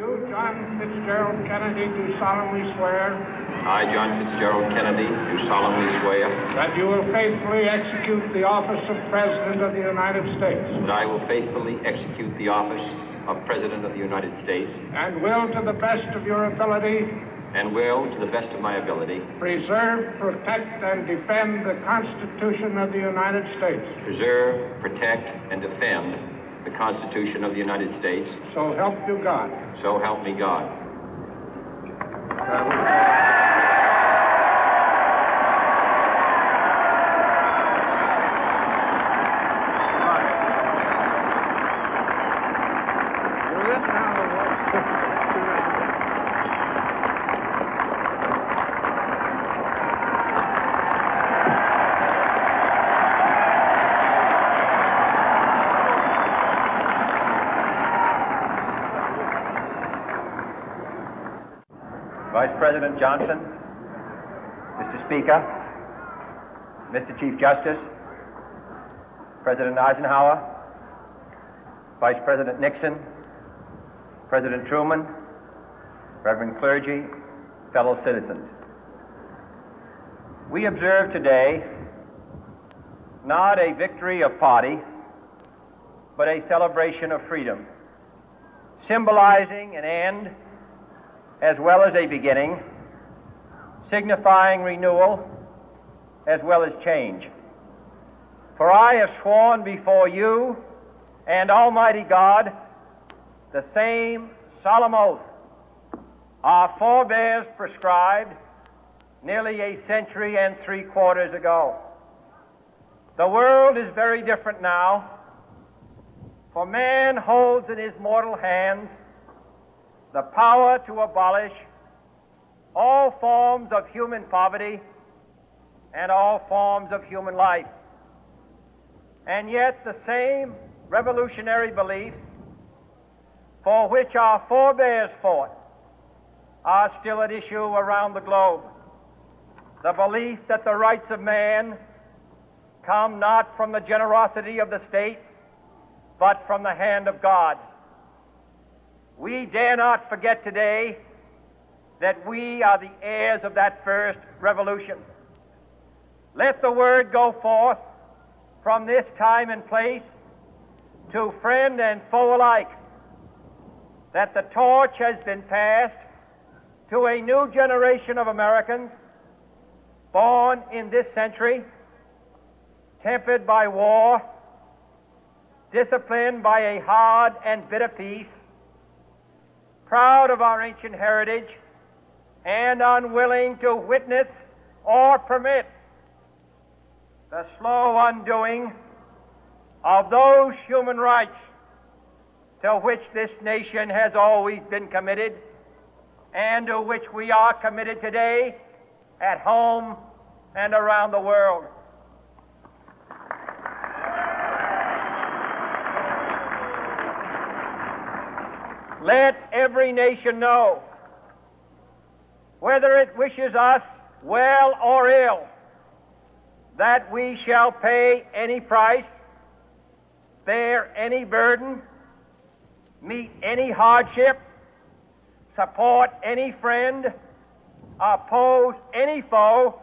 You, John Fitzgerald Kennedy, do solemnly swear. I, John Fitzgerald Kennedy, do solemnly swear. That you will faithfully execute the office of President of the United States. That I will faithfully execute the office of President of the United States. And will, to the best of your ability. And will, to the best of my ability. Preserve, protect, and defend the Constitution of the United States. Preserve, protect, and defend the Constitution of the United States. So help you God. So help me God. Vice President Johnson, Mr. Speaker, Mr. Chief Justice, President Eisenhower, Vice President Nixon, President Truman, Reverend clergy, fellow citizens. We observe today not a victory of party, but a celebration of freedom, symbolizing an end as well as a beginning, signifying renewal as well as change. For I have sworn before you and Almighty God the same solemn oath our forebears prescribed nearly a century and 3/4 ago. The world is very different now, for man holds in his mortal hands the power to abolish all forms of human poverty and all forms of human life. And yet the same revolutionary beliefs for which our forebears fought are still at issue around the globe. The belief that the rights of man come not from the generosity of the state, but from the hand of God. We dare not forget today that we are the heirs of that first revolution. Let the word go forth from this time and place to friend and foe alike that the torch has been passed to a new generation of Americans born in this century, tempered by war, disciplined by a hard and bitter peace, proud of our ancient heritage, and unwilling to witness or permit the slow undoing of those human rights to which this nation has always been committed and to which we are committed today at home and around the world. Let every nation know, whether it wishes us well or ill, that we shall pay any price, bear any burden, meet any hardship, support any friend, oppose any foe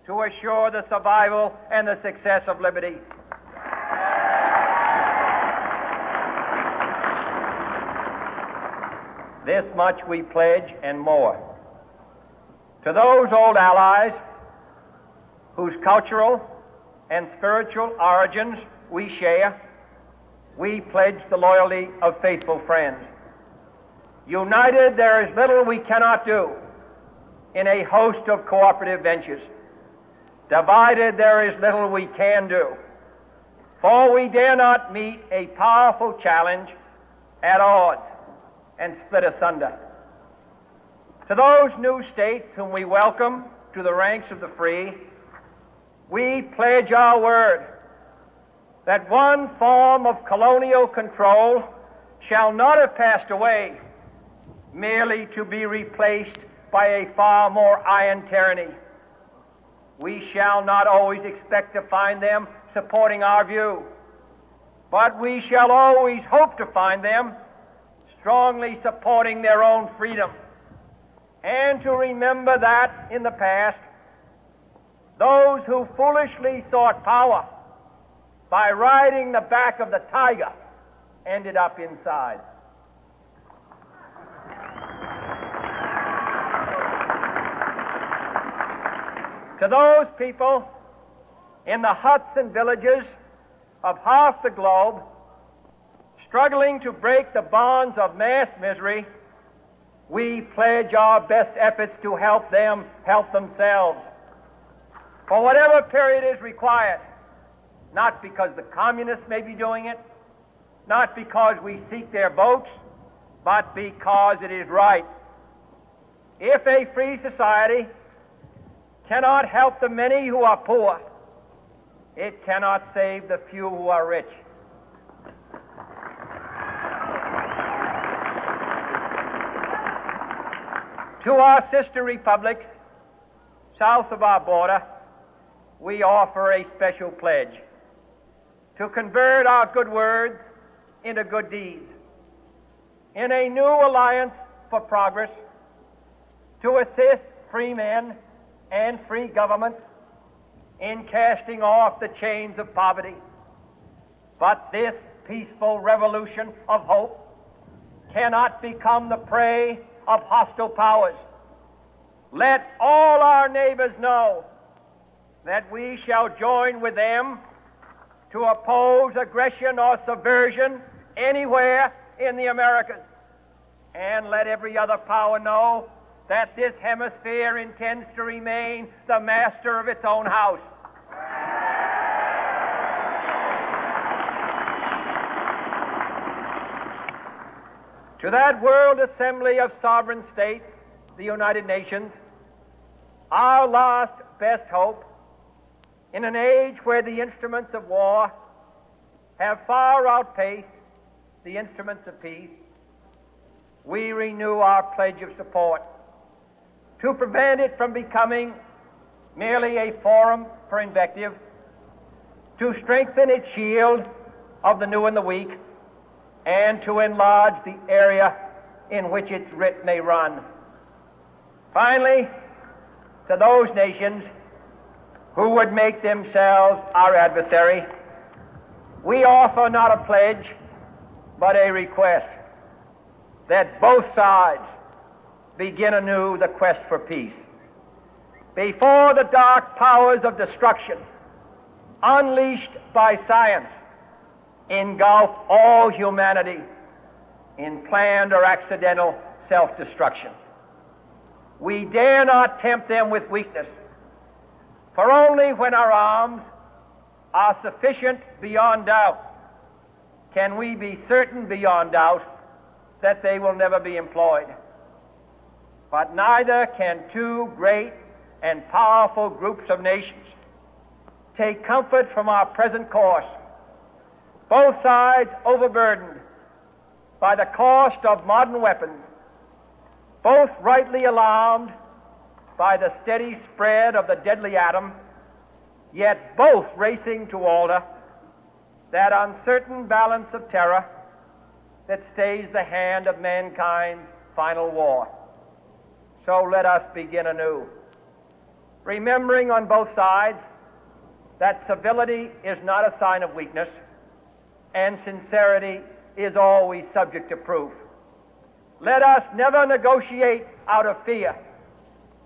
to assure the survival and the success of liberty. This much we pledge and more. To those old allies whose cultural and spiritual origins we share, we pledge the loyalty of faithful friends. United, there is little we cannot do in a host of cooperative ventures. Divided, there is little we can do, for we dare not meet a powerful challenge at odds and split asunder. To those new states whom we welcome to the ranks of the free, we pledge our word that one form of colonial control shall not have passed away merely to be replaced by a far more iron tyranny. We shall not always expect to find them supporting our view, but we shall always hope to find them strongly supporting their own freedom, and to remember that in the past, those who foolishly sought power by riding the back of the tiger ended up inside. To those people in the huts and villages of half the globe struggling to break the bonds of mass misery, we pledge our best efforts to help them help themselves for whatever period is required, not because the communists may be doing it, not because we seek their votes, but because it is right. If a free society cannot help the many who are poor, it cannot save the few who are rich. To our sister republics south of our border, we offer a special pledge to convert our good words into good deeds, in a new alliance for progress, to assist free men and free governments in casting off the chains of poverty. But this peaceful revolution of hope cannot become the prey of hostile powers. Let all our neighbors know that we shall join with them to oppose aggression or subversion anywhere in the Americas. And let every other power know that this hemisphere intends to remain the master of its own house. To that World Assembly of Sovereign States, the United Nations, our last best hope, in an age where the instruments of war have far outpaced the instruments of peace, we renew our pledge of support to prevent it from becoming merely a forum for invective, to strengthen its shield of the new and the weak, and to enlarge the area in which its writ may run. Finally, to those nations who would make themselves our adversary, we offer not a pledge, but a request that both sides begin anew the quest for peace. Before the dark powers of destruction, unleashed by science, engulf all humanity in planned or accidental self-destruction, we dare not tempt them with weakness, for only when our arms are sufficient beyond doubt can we be certain beyond doubt that they will never be employed. But neither can two great and powerful groups of nations take comfort from our present course, both sides overburdened by the cost of modern weapons, both rightly alarmed by the steady spread of the deadly atom, yet both racing to alter that uncertain balance of terror that stays the hand of mankind's final war. So let us begin anew, remembering on both sides that civility is not a sign of weakness, and sincerity is always subject to proof. Let us never negotiate out of fear,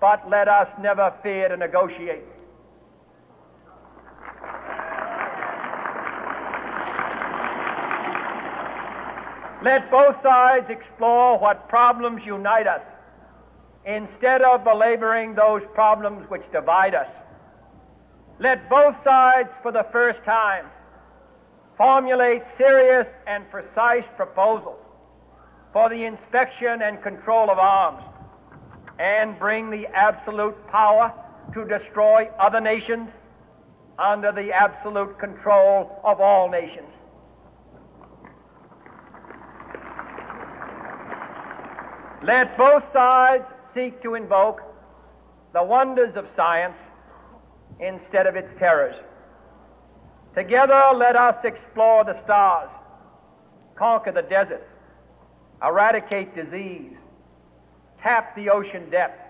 but let us never fear to negotiate. Let both sides explore what problems unite us, instead of belaboring those problems which divide us. Let both sides, for the first time, formulate serious and precise proposals for the inspection and control of arms, and bring the absolute power to destroy other nations under the absolute control of all nations. Let both sides seek to invoke the wonders of science instead of its terrors. Together, let us explore the stars, conquer the deserts, eradicate disease, tap the ocean depth,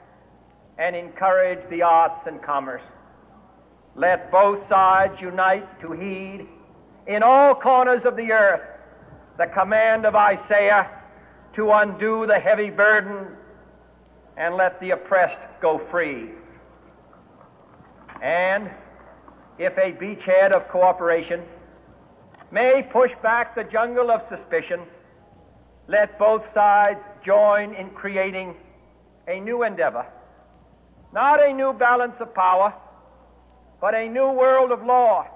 and encourage the arts and commerce. Let both sides unite to heed in all corners of the earth the command of Isaiah to undo the heavy burden and let the oppressed go free. And if a beachhead of cooperation may push back the jungle of suspicion, let both sides join in creating a new endeavor, not a new balance of power, but a new world of law